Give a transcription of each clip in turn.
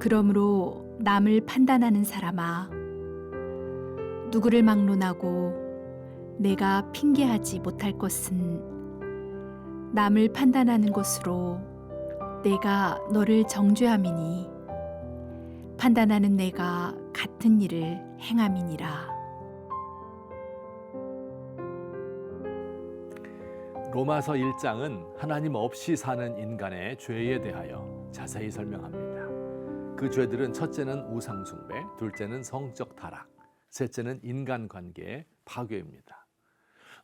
그러므로 남을 판단하는 사람아, 누구를 막론하고 내가 핑계하지 못할 것은 남을 판단하는 것으로 내가 너를 정죄함이니 판단하는 내가 같은 일을 행함이니라. 로마서 1장은 하나님 없이 사는 인간의 죄에 대하여 자세히 설명합니다. 그 죄들은 첫째는 우상숭배, 둘째는 성적 타락, 셋째는 인간관계의 파괴입니다.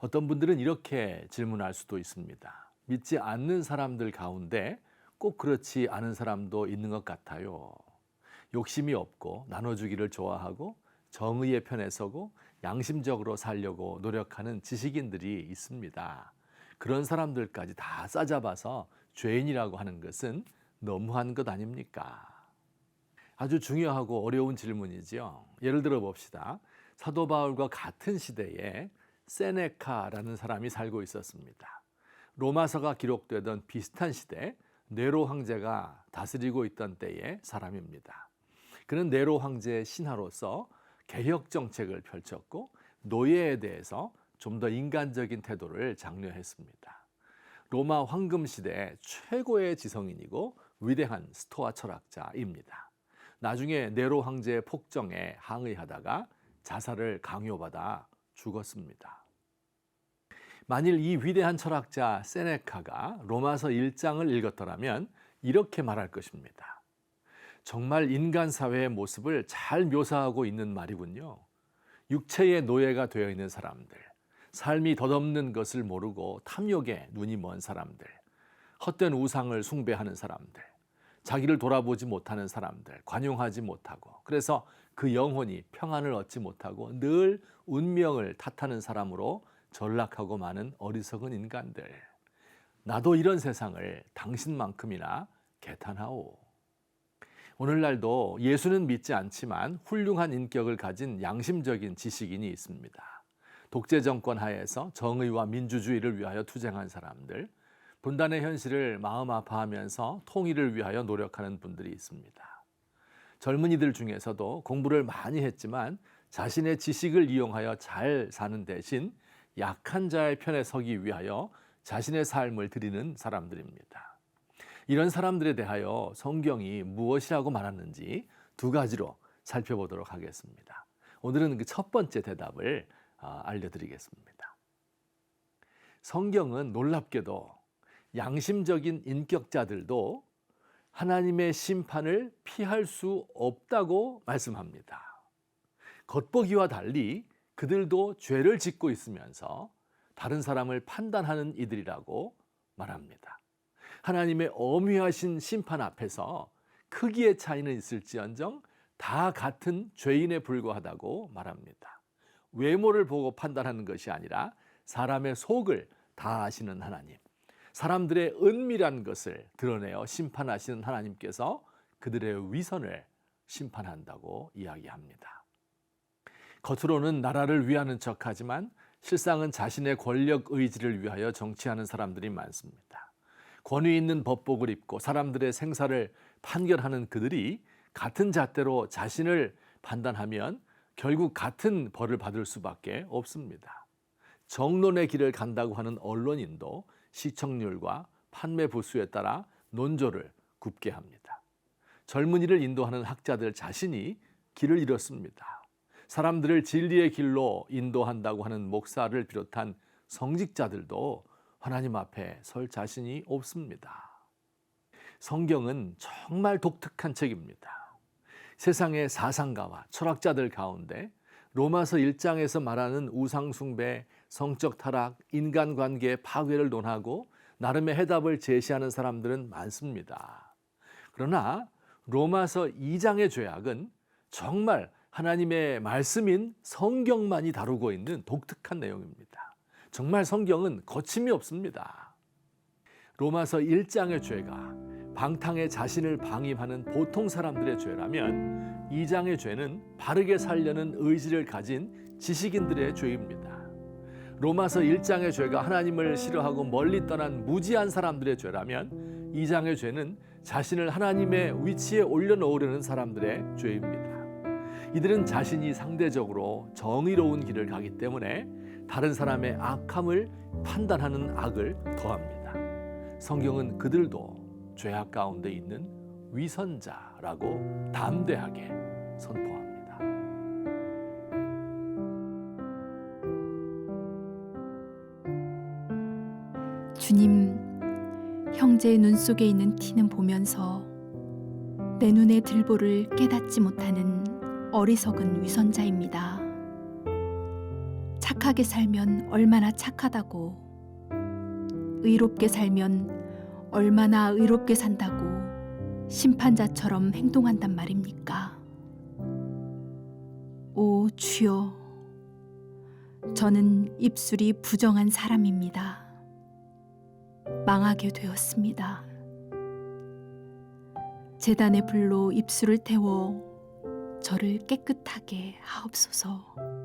어떤 분들은 이렇게 질문할 수도 있습니다. 믿지 않는 사람들 가운데 꼭 그렇지 않은 사람도 있는 것 같아요. 욕심이 없고 나눠주기를 좋아하고 정의의 편에 서고 양심적으로 살려고 노력하는 지식인들이 있습니다. 그런 사람들까지 다 싸잡아서 죄인이라고 하는 것은 너무한 것 아닙니까? 아주 중요하고 어려운 질문이지요. 예를 들어 봅시다. 사도 바울과 같은 시대에 세네카라는 사람이 살고 있었습니다. 로마서가 기록되던 비슷한 시대 네로 황제가 다스리고 있던 때의 사람입니다. 그는 네로 황제의 신하로서 개혁 정책을 펼쳤고 노예에 대해서 좀 더 인간적인 태도를 장려했습니다. 로마 황금 시대의 최고의 지성인이고 위대한 스토아 철학자입니다. 나중에 네로 황제의 폭정에 항의하다가 자살을 강요받아 죽었습니다. 만일 이 위대한 철학자 세네카가 로마서 1장을 읽었더라면 이렇게 말할 것입니다. 정말 인간 사회의 모습을 잘 묘사하고 있는 말이군요. 육체의 노예가 되어 있는 사람들, 삶이 덧없는 것을 모르고 탐욕에 눈이 먼 사람들, 헛된 우상을 숭배하는 사람들, 자기를 돌아보지 못하는 사람들, 관용하지 못하고 그래서 그 영혼이 평안을 얻지 못하고 늘 운명을 탓하는 사람으로 전락하고 마는 어리석은 인간들. 나도 이런 세상을 당신만큼이나 개탄하오. 오늘날도 예수는 믿지 않지만 훌륭한 인격을 가진 양심적인 지식인이 있습니다. 독재 정권 하에서 정의와 민주주의를 위하여 투쟁한 사람들, 분단의 현실을 마음 아파하면서 통일을 위하여 노력하는 분들이 있습니다. 젊은이들 중에서도 공부를 많이 했지만 자신의 지식을 이용하여 잘 사는 대신 약한 자의 편에 서기 위하여 자신의 삶을 드리는 사람들입니다. 이런 사람들에 대하여 성경이 무엇이라고 말하는지 두 가지로 살펴보도록 하겠습니다. 오늘은 그 첫 번째 대답을 알려드리겠습니다. 성경은 놀랍게도 양심적인 인격자들도 하나님의 심판을 피할 수 없다고 말씀합니다. 겉보기와 달리 그들도 죄를 짓고 있으면서 다른 사람을 판단하는 이들이라고 말합니다. 하나님의 엄위하신 심판 앞에서 크기의 차이는 있을지언정 다 같은 죄인에 불과하다고 말합니다. 외모를 보고 판단하는 것이 아니라 사람의 속을 다 아시는 하나님, 사람들의 은밀한 것을 드러내어 심판하시는 하나님께서 그들의 위선을 심판한다고 이야기합니다. 겉으로는 나라를 위하는 척하지만 실상은 자신의 권력 의지를 위하여 정치하는 사람들이 많습니다. 권위 있는 법복을 입고 사람들의 생사를 판결하는 그들이 같은 잣대로 자신을 판단하면 결국 같은 벌을 받을 수밖에 없습니다. 정론의 길을 간다고 하는 언론인도 시청률과 판매 부수에 따라 논조를 굽게 합니다. 젊은이를 인도하는 학자들 자신이 길을 잃었습니다. 사람들을 진리의 길로 인도한다고 하는 목사를 비롯한 성직자들도 하나님 앞에 설 자신이 없습니다. 성경은 정말 독특한 책입니다. 세상의 사상가와 철학자들 가운데 로마서 1장에서 말하는 우상숭배, 성적 타락, 인간관계의 파괴를 논하고 나름의 해답을 제시하는 사람들은 많습니다. 그러나 로마서 2장의 죄악은 정말 하나님의 말씀인 성경만이 다루고 있는 독특한 내용입니다. 정말 성경은 거침이 없습니다. 로마서 1장의 죄가 방탕에 자신을 방임하는 보통 사람들의 죄라면 2장의 죄는 바르게 살려는 의지를 가진 지식인들의 죄입니다. 로마서 1장의 죄가 하나님을 싫어하고 멀리 떠난 무지한 사람들의 죄라면 2장의 죄는 자신을 하나님의 위치에 올려놓으려는 사람들의 죄입니다. 이들은 자신이 상대적으로 정의로운 길을 가기 때문에 다른 사람의 악함을 판단하는 악을 더합니다. 성경은 그들도 죄악 가운데 있는 위선자라고 담대하게 선포합니다. 주님, 형제의 눈 속에 있는 티는 보면서 내 눈의 들보를 깨닫지 못하는 어리석은 위선자입니다. 착하게 살면 얼마나 착하다고, 의롭게 살면 얼마나 의롭게 산다고 심판자처럼 행동한단 말입니까? 오 주여, 저는 입술이 부정한 사람입니다. 망하게 되었습니다. 제단의 불로 입술을 태워 저를 깨끗하게 하옵소서.